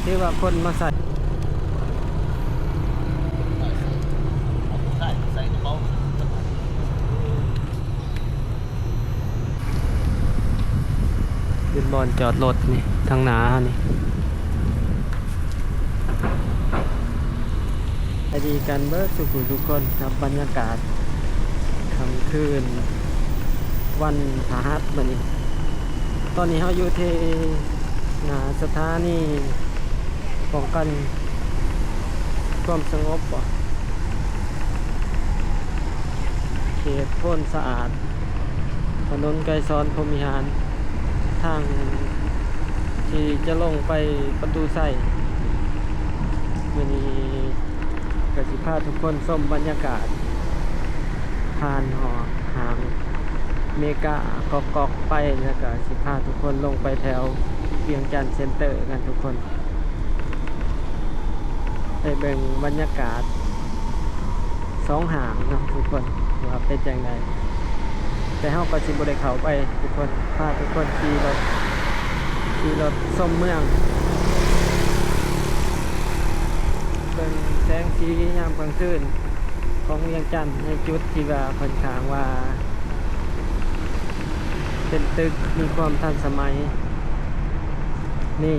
ถือว่าคนมาใส่ใส่กระเป๋าเป็นบอนจอดรถนี่ทางหนานี่ไปดีกันเบิร์สุขุทุกคนครับบรรยากาศค่ำคืนวันพฤหัสมื้อนี้ตอนนี้เราอยู่ที่หน้าสถานีป้องกันความสงบเขตโพนสะอาดถนนไกรสอนพรหมวิหารทางที่จะลงไปประตูไส้มื้อนี้ก็สิพาทุกคนชมบรรยากาศผ่านหอหางเมกะกอกไปแล้วก็สิพาทุกคนลงไปแถวเวียงจันทร์เซ็นเตอร์กันทุกคนไปเบิ่งบรรยากาศสองหางนะทุกคนว่าเป็นจังไดแต่เฮาก็สิบ่ได้เข้าไปทุกคนพาทุกคนขี่รถชมเมืองเบิ่งแสงสียามกลางคืนของเวียงจันทร์ในจุดที่ว่าค่อนข้างว่าเป็นตึกมีความทันสมัยนี่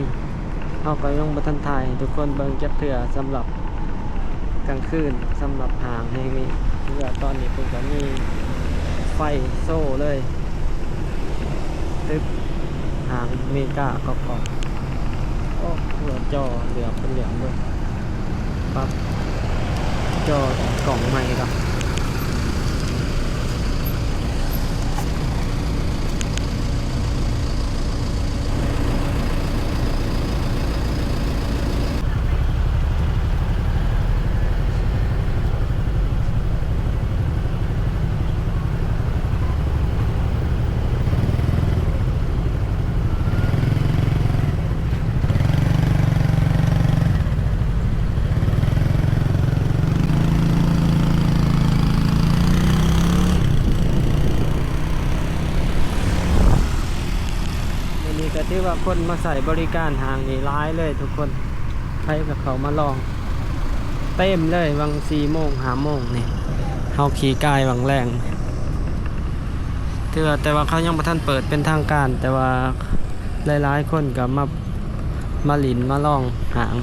เอาก็ยังบ่ทันถ่ายทุกคนเบิ่งจักเทื่อสำหรับกลางคืนสำหรับหางแห่งนี้เพื่อตอนนี้เพิ่นก็มีไฟโซ่เลยตึกหางเมกะกอกโอ้หัวจอเหลืองเป็นเหลืองด้วยปั๊บจอกล่องใหม่ครับก็ถือว่าคนมาใส่บริการหางนี่ร้ายเลยทุกคนใครกับเขามาลองเต็มเลยวัง4 โมง5 โมงนี่เฮาขี่กายวังแรงแต่ว่าเขายังบ่ทันเปิดเป็นทางการแต่ว่าหลายๆคนก็มาหลินมาลองหาง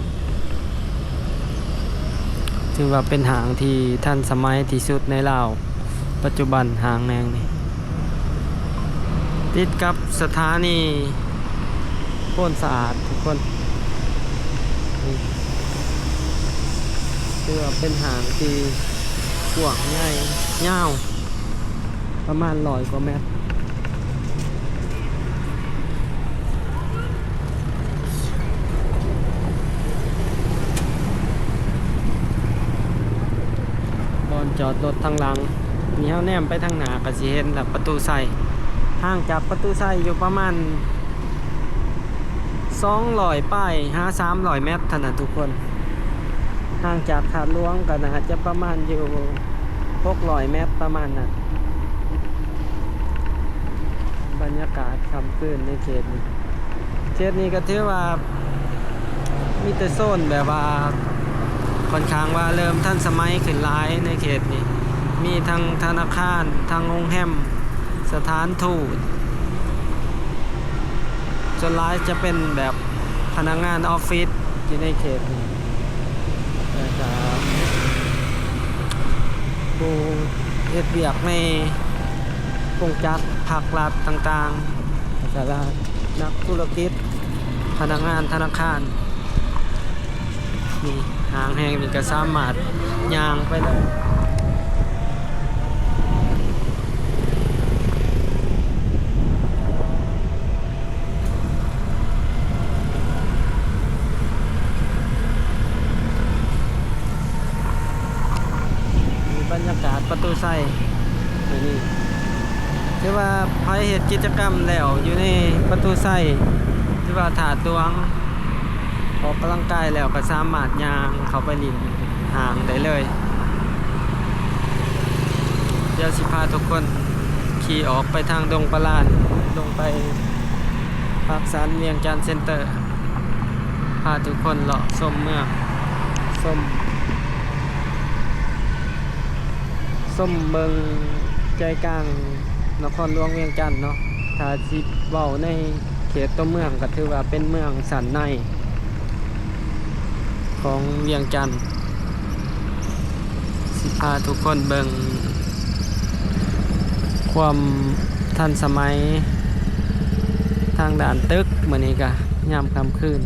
ถือว่าเป็นหางที่ทันสมัยที่สุดในลาวปัจจุบันหางแนงนี่ติดกับสถานีโพนสะอาดทุกคนถือว่าเป็นหางที่กว้างใหญ่ยาวประมาณ100 กว่าเมตรบอนจอดรถทางหลังมีเฮาแนมไปทางหน้าก็สิเห็นแล้วประตูไส้ห่างจากประตูไส้อยู่ประมาณ200 ป้าย300 เมตรเท่านั้นทุกคนห่างจากถาดหลวงก็น่าจะประมาณอยู่600 เมตรประมาณนั้นบรรยากาศค่ำคืนในเขตนี้ก็ถือว่ามีแต่โซนแบบว่าค่อนข้างว่าเริ่มทันสมัยขึ้นหลายในเขตนี้มีทั้งธนาคารทั้งโรงแรมสถานทูตส่วนหลายจะเป็นแบบพนักงานออฟฟิศที่ในเขตนี้นะครับผู้เฮ็ดเวียกในกงจักรภาครัฐต่างๆแล้วก็นักธุรกิจพนักงานธนาคารนี่หางแห่งนี้ก็สามารถย่างไปเลยบรรยากาศประตูไส้นี่ที่ว่าพายเหตุกิจกรรมแล้วอยู่ในประตูไส้ที่ว่าถาดหลวงออกกำลังกายแล้วก็สามารถย่างเข้าไปลินหางได้เลยเดี๋ยวสิพาทุกคนขี่ออกไปทางดงปลาลลงไปปากสันเวียงจันทร์เซ็นเตอร์ พาทุกคนเลาะชมเมืองส้มเบิงใจกลางนครหลวงเวียงจันทน์เนาะถ้าสิเว้าในเขตตัวเมืองก็ถือว่าเป็นเมืองสันในของเวียงจันทน์สิพาทุกคนเบิงความทันสมัยทางด่านตึกมื้อนี้ก็ยามค่ำคืน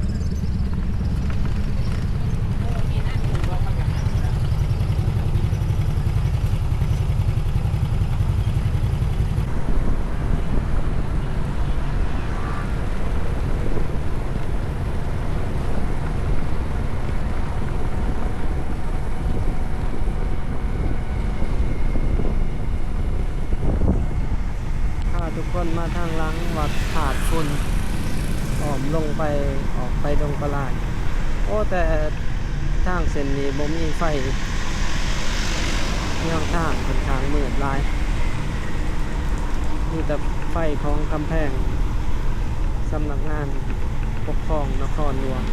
ทุกคนมาทางหลังวัดผาดฝุ่นอ้อมลงไปออกไปดงประหลาดโอ้แต่ทางเส้นนี้บ่มีไฟเรื่องทางค่อนข้างมืดหลายมีแต่ไฟของกำแพงสำนักงานปกครองนครหลวง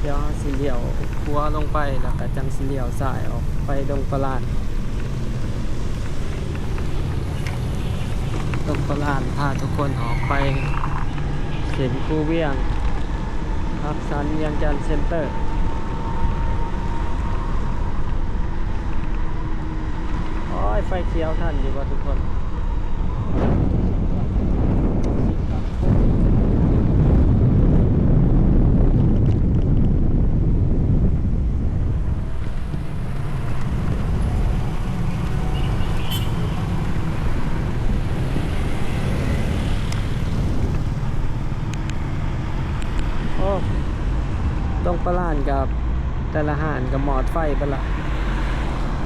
เดี๋ยวสิเลี้ยวขวาลงไปแล้วก็จังสิเลี้ยวซ้ายออกไปดงประหลาดตรงตลาดพาทุกคนออกไปเข็นคูเวียงพักสันเวียงจันทน์เซ็นเตอร์โอ้ยไฟเขียวท่านอยู่ว่าทุกคนตรงประหลาดกับแต่ละหานกับหมอดไฟไปละ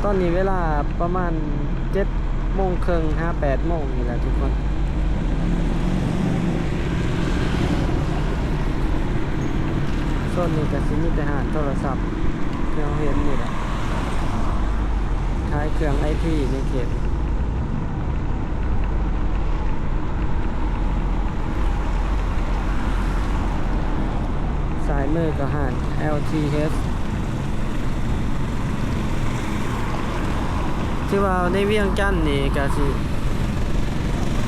ตอนนี้เวลาประมาณ7:30 8 โมงนี่แหละทุกคนโซนนี้ก็สิมีแต่หานโทรศัพท์ที่เราเห็นนี่แหละขายเครื่องไอทีในเขตสายมือก็หาน LTH ที่ว่าในเวียงจันทน์นี่ก็สิ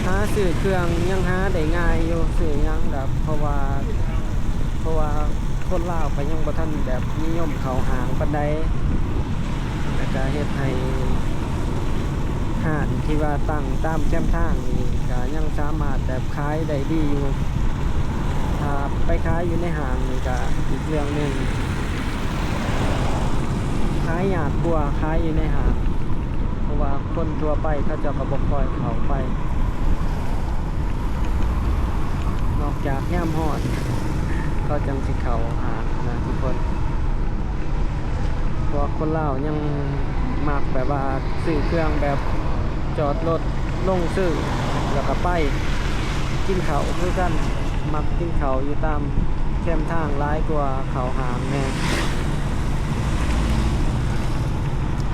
หาซื้อเครื่องยังหาได้ง่ายอยู่ซื้อยังแบบเพราะว่าคนลาวก็ยังบ่ทันแบบนิยมเข้าห้างปานใดแล้วก็เฮ็ดให้ห้างที่ว่าตั้งตามแคมทางนี่ก็ยังสามารถแบบขายได้ดีอยู่ถ้าไปขายอยู่ในห้างนี่ก็อีกเรื่องหนึ่งขายยากกว่าขายอยู่ในห้างเพราะว่าคนทั่วไปเขาจะก็บ่ค่อยเข้าไปนอกจากย่ามฮอดเขาจังสิเข้าห้างนะทุกคนเพราะคนลาวยังมักแบบว่าซื้อเครื่องแบบจอดรถลงซื้อแล้วก็ไปกินข้าวคือกันมักกินเขาอยู่ตามแคมทางร้ายกว่าเขาหางแน่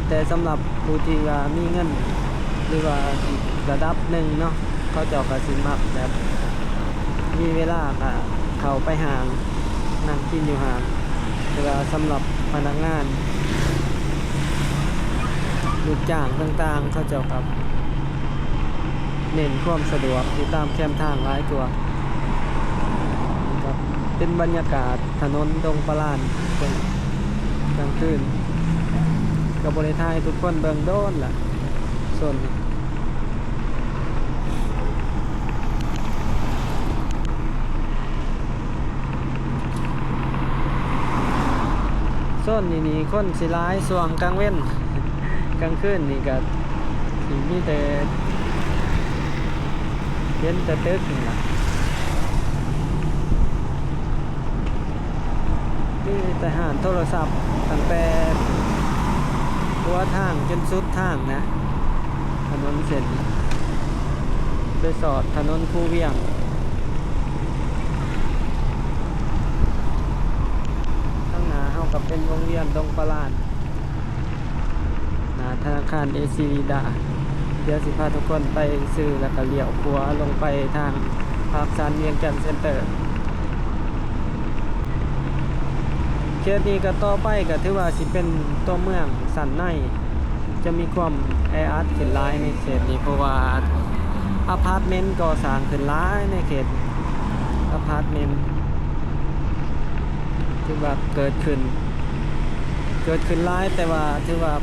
แต่สำหรับผู้ที่มีเงินหรือว่าระดับหนึ่งเนาะเขาเจ้าก็สิมักแบบมีเวลาก็เขาไปหางนั่งกินอยู่หางแต่ว่าสำหรับพนักงานลูกจ้างต่างๆเขาเจ้ากับเน้นความสะดวกอยู่ตามแคมทางร้ายกว่าเป็นบรรยากาศถนนดงประหลาดกลางคืนกับบริไทยทุกคนเบิ่งโดนล่ะส่วนนี่คนสิร้ายส่วงกลางเว้นกลางคืนนี่ก็สิมีแต่เห็นแต่ตึกนี่ล่ะนี่แต่หานโทรศัพท์ตั้งแต่หัวทางจนสุดทางนะถนนเส้นไปสอดถนนคูเวียงข้างหน้าเฮากับเป็นโรงเรียนดงประหลาดหน้าธนาคารเอซีดาเดี๋ยวสิพาทุกคนไปซื้อแล้วก็เลี้ยวขวาลงไปทางภาคสันเวียงจันทน์เซ็นเตอร์ เขตนี้ก็ต่อไปก็ถือว่าสิเป็นตัวเมืองสันในจะมีความแออัดขึ้นหลายในเขตนี้เพราะว่าอพาร์ตเมนต์ก่อสร้างขึ้นหลายในเขตอพาร์ตเมนต์ถือว่าเกิดขึ้นหลายแต่ว่าถือว่า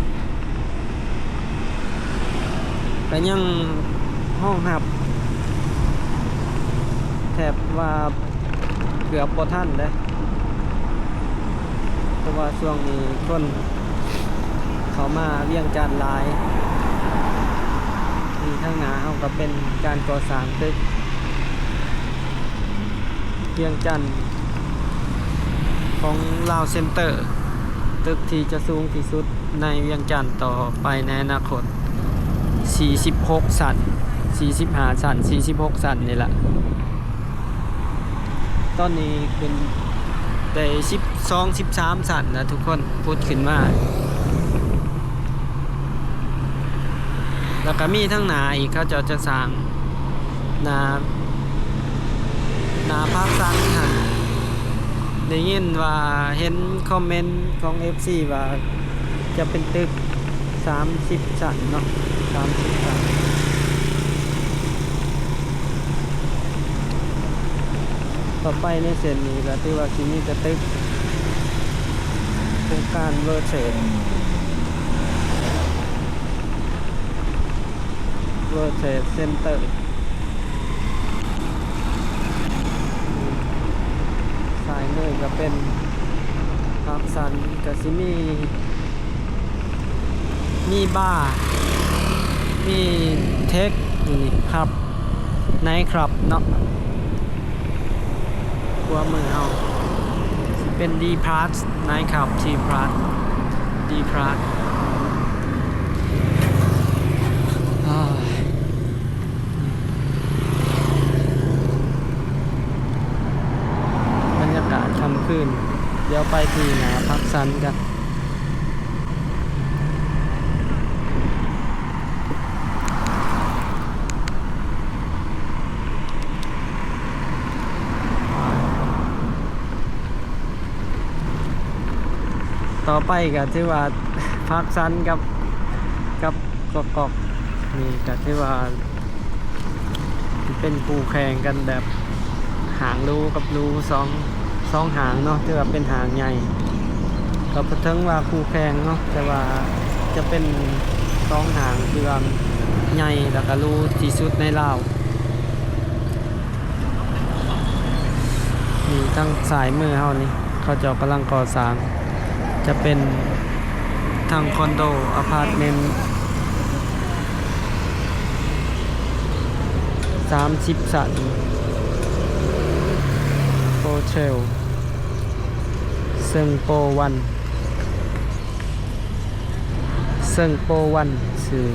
ก็ยังห้องหับแทบว่าเกือบบ่ทันเลยเพราะว่าช่วงนี้คนเขามาเวียงจันทน์หลายมีข้างหน้าเขาก็เป็นการก่อสร้างตึกเวียงจันทน์ของลาวเซ็นเตอร์ตึกที่จะสูงที่สุดในเวียงจันทน์ต่อไปในอนาคต46 สัน45 สัน46 สันนี่แหละตอนนี้ขึ้นได้12 13 สันนะทุกคนพูดขึ้นมาแล้วก็มีทั้งหนาอีกเขาจะสร้างนาภาคสันค่ะได้ยินว่าเห็นคอมเมนต์ของ FC ว่าจะเป็นตึก30 สันเนาะ30 สันต่อไปในเส้นนี้ก็ถือว่าที่นี่จะตึกโครงการเวอร์เทรดเซ็นเตอร์สายมือก็เป็นภาคสันก็สิมีบาร์มีเทคนี่ครับไนท์คลับเนาะหัวมือเอาเป็นดีพาร์ทไนท์คลับทีพาร์ทดีพาร์ทบรรยากาศค่ำคืนเดี๋ยวไปที่หนาพักซันกันต่อไปก็ที่ว่าพักซันกับกอกนี่ก็ที่ว่าเป็นคู่แข่งกันแบบหางรูกับรูสองหางเนาะที่ว่าเป็นหางใหญ่ก็พอถึงว่าคู่แข่งเนาะแต่ว่าจะเป็น2 หางที่ว่าใหญ่แล้วก็รูที่สุดในลาวนี่ทั้งสายมือเฮานี่เขาเจ้ากำลังก่อสร้างจะเป็นทางคอนโดอพาร์ตเมนต์30 สันโฮเทลเซิงโปวันสื่อ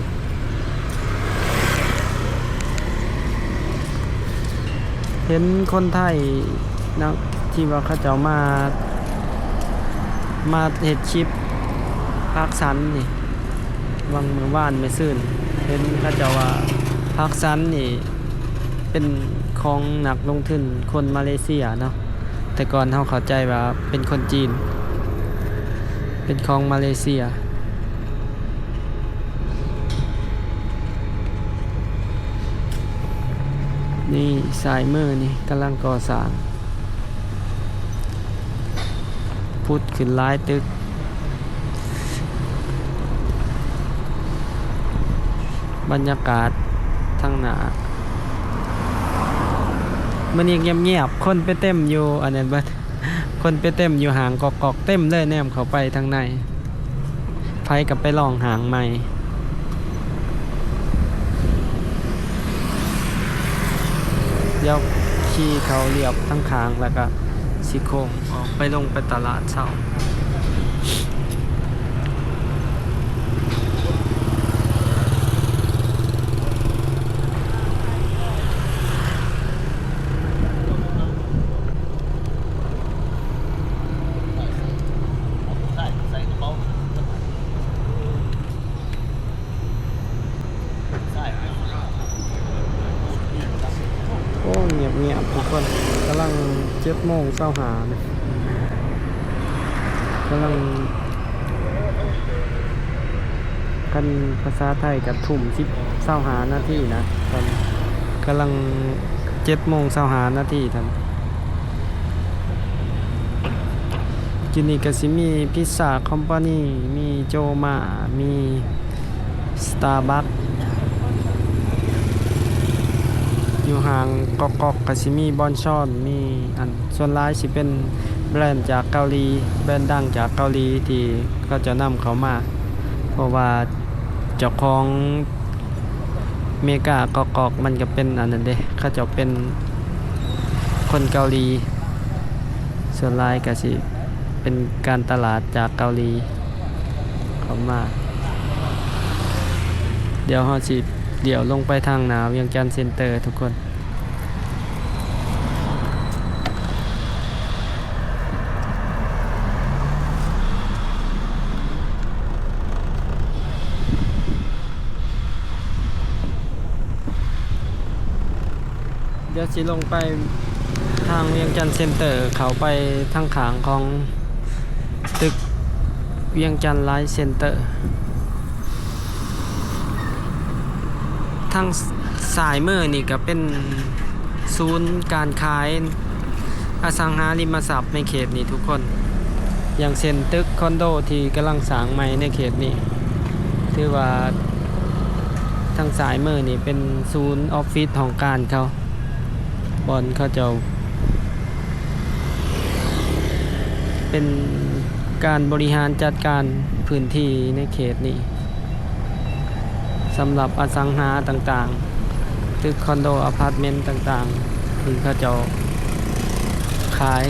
เห็นคนไทยนะที่ว่าเขาจะมาเฮ็ดคลิปภาคสันนี่วังเมื่อวานไม่ซื่นเห็นเขาจะว่าภาคสันนี่เป็นของนักลงทุนคนมาเลเซียเนาะแต่ก่อนเขาเข้าใจว่าเป็นคนจีนเป็นของมาเลเซียนี่สายมือนี่กำลังก่อสร้างพุทธขึ้นหลายตึกบรรยากาศทางหน้ามันยังเงียบๆคนไปเต็มอยู่อันนั้นบัดคนไปเต็มอยู่หางกอกเต็มเลยแนมเข้าไปทางในไผกับไปลองหางใหม่เดี๋ยวขี่เขาเรียบทั้งคางแล้วก็สิโค้งออกไปลงไปตลาดเช้าโอ้เงียบทุกคนกำลัง7:25น กำลังกันภาษาไทยกับทุ่ม15 นาทีนะตอนกำลัง7:25 นาทีกินนี่ก็สิมีพิซซ่าคอมพานีมีโจมามีสตาร์บัคอยู่ห่างกอกก็สิมีบอนชอนมีอันส่วนหลายสิเป็นแบรนด์จากเกาหลีแบรนด์ดังจากเกาหลีที่ก็จะนำเขามาเพราะว่าเจ้าของเมกากอกมันก็เป็นอันนั้นเด้เขาจะเป็นคนเกาหลีส่วนหลายก็สิเป็นการตลาดจากเกาหลีเข้ามาเดี๋ยวลงไปทางหนาเวียงจันทร์เซ็นเตอร์ทุกคนเดี๋ยวสิลงไปทางเวียงจันทร์เซ็นเตอร์เขาไปทางขางของตึกเวียงจันทร์ไลฟ์เซ็นเตอร์ทางสายมือนี่ก็เป็นศูนย์การขายอสังหาริมทรัพย์ในเขตนี้ทุกคนอย่างเช่นตึกคอนโดที่กำลังสร้างใหม่ในเขตนี้ถือว่าทางสายมือนี่เป็นศูนย์ออฟฟิศของการเขาบอนเขาจะเป็นการบริหารจัดการพื้นที่ในเขตนี้สำหรับอสังหาต่างๆตึกคอนโดอพาร์ตเมนต์ต่างๆที่เขาจะขาย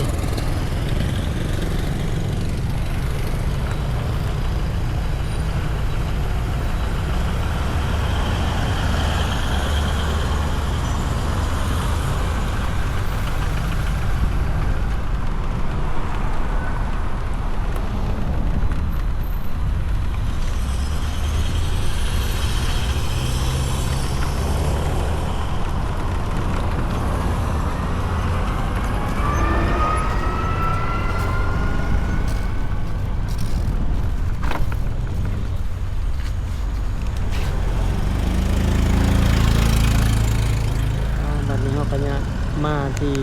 มาที่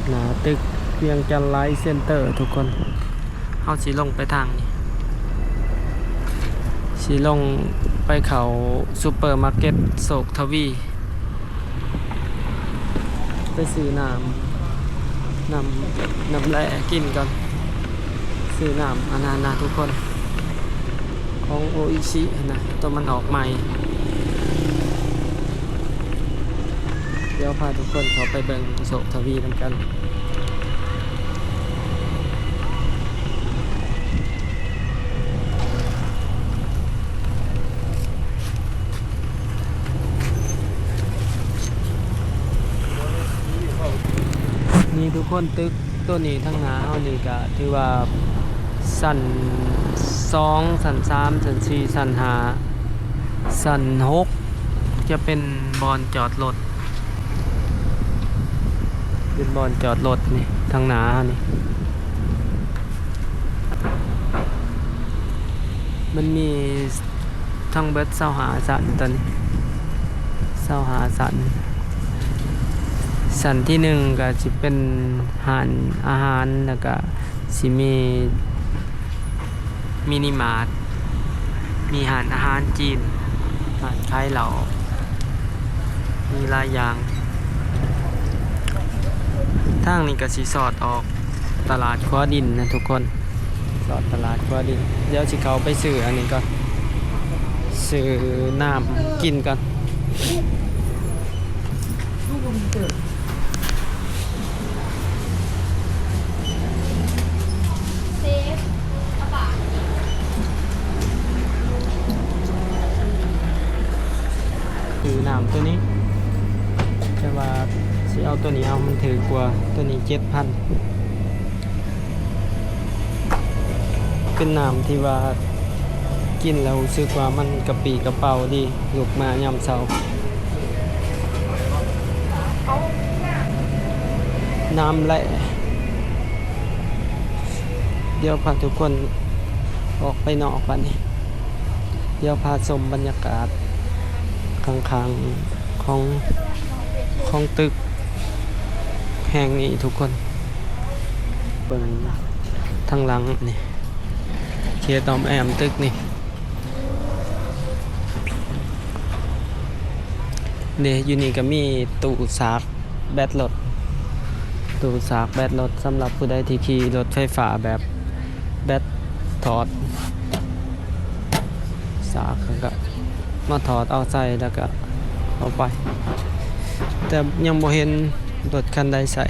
หน้าตึกเวียงจันทร์ไลฟ์เซ็นเตอร์ทุกคนเอาสีลงไปทางนี้สีลงไปเขาซูเปอร์มาร์เก็ตโศกทวีไปซื้อน้ำแร่กินก่อนซื้อน้ำอานานะทุกคนของโออิชินะตัวมันออกใหม่เดี๋ยวพาทุกคนเขาไปเบิ่งโศกทวีนำกันนี่ทุกคนตึกตัวนี้ทั้งหนาเอานี่ก็ถือว่าสั่น2สั่น3สั่น4สั่น5สั่น6จะเป็นบอนจอดรถเป็นบอนจอดรถนี่ทางหนานี่มันมีทั้งเบิด25สันตอนนี้25สันที่1ก็จะเป็นอาหารแล้วก็สิมีมินิมาร์ทมีอาหารจีนขายเหล้ามีหลายอย่างทางนี้ก็สิสอดออกตลาดขั้วดินนะทุกคนสอดตลาดขั้วดินเดี๋ยวสิเขาไปซื้ออันนี้ก่อนซื้อน้ำกินก่อนซื้อน้ำตัวนี้แต่ว่าสิเอาตัวนี้เอามันถือกว่าตัวนี้ 7,000 เป็นน้ำที่ว่ากินแล้วรู้สึกว่ามันกระปรี้กระเป๋าดีลุกมายามเช้าน้ำแหละ เดี๋ยวพาทุกคนออกไปนอกบ้านนี้เดี๋ยวพาชมบรรยากาศข้างๆของตึกแห่งนี้ทุกคนเบิ่งทางหลังนี่เขียตอมแอมตึกนี่เนี่ยอยู่นี่ก็มีตู้ซากแบตรถตู้ซากแบตรถสำหรับผู้ใดที่ขี่รถไฟฟ้าแบบแบตถอดซากก็มาถอดเอาใส่แล้วก็เอาไปแต่ยังบ่เห็นรถคันใดใส่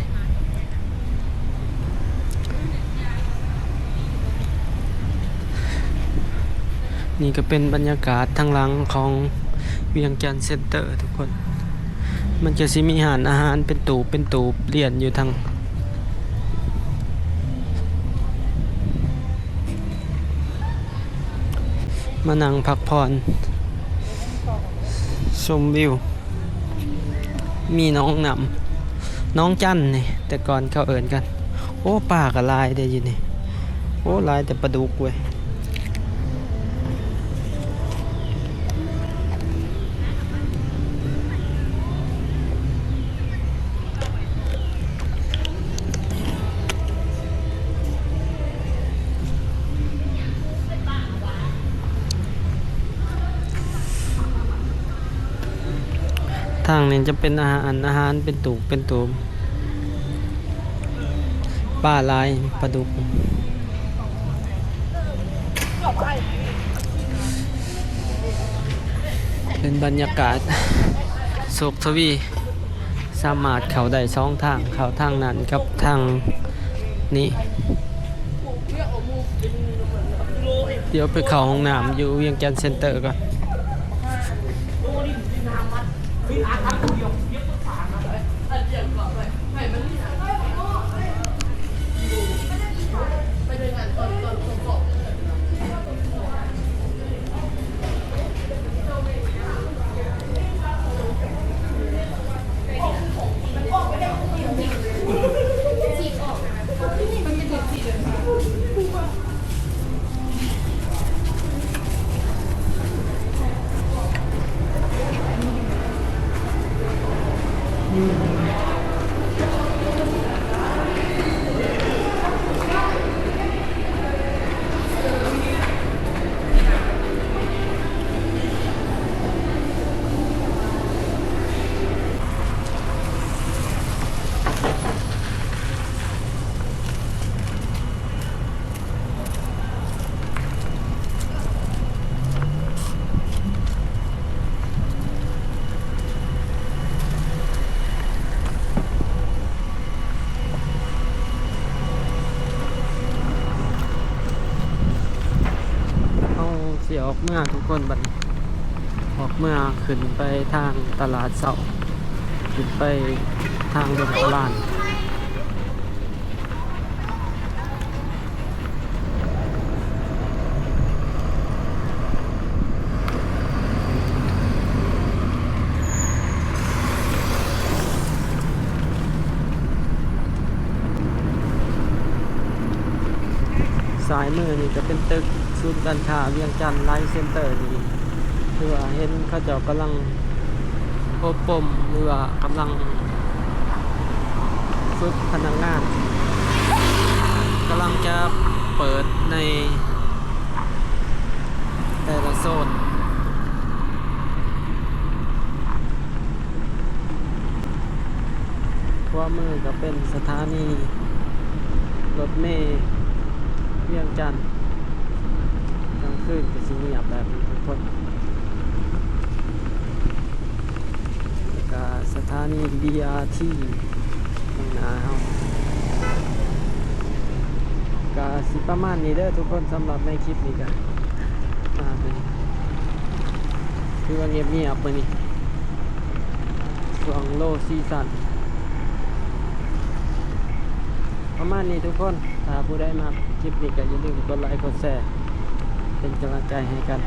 นี่ก็เป็นบรรยากาศทางหลังของเวียงจันทร์เซ็นเตอร์ทุกคนมันจะสิมีอาหารเป็นตูบเรียนอยู่ทางมานั่งพักผ่อนชมวิวมีน้องนำน้องจันนี่แต่ก่อนเขาเอิ้นกันโอ้ป่ากับลายได้ยินนี่โอ้ลายแต่ปลาดุกเว้ยทางนี้จะเป็นอาหารเป็นตูบปลาลายปลาดุกเป็นบรรยากาศโศกทวีสามารถเข้าได้สองทางเข้าทางนั้นกับทางนี้เดี๋ยวไปเข้าห้องน้ำอยู่เวียงจันทร์เซ็นเตอร์ก่อนเสียออกเมื่อทุกคนบัดออกเมื่อขึ้นไปทางตลาดเสาขึ้นไปทางดงโบราณสายมือนี่จะเป็นตึกศูนย์การค้าเวียงจันทร์ไลฟ์เซ็นเตอร์นี่คือว่าเห็นเขาเจ้ากำลังอบรมหรือว่ากำลังฝึกพนักงานกำลังจะเปิดในแต่ละโซนขวามือก็เป็นสถานีรถเมล์เวียงจันทร์กลางคืนก็สิเงียบแบบนี้ทุกคนแล้วก็สถานี BRT ข้างหน้าเฮาก็สิประมาณนี้เด้อทุกคนสำหรับในคลิปนี้ก็มาเป็นคือว่าเงียบๆมื้อนี้ช่วงโลซีซั่นประมาณนี้ทุกคนถ้าผู้ใดมาคลิปนี้ก็อย่าลืมกดไลค์กดแชร์เป็นกำลังใจให้กัน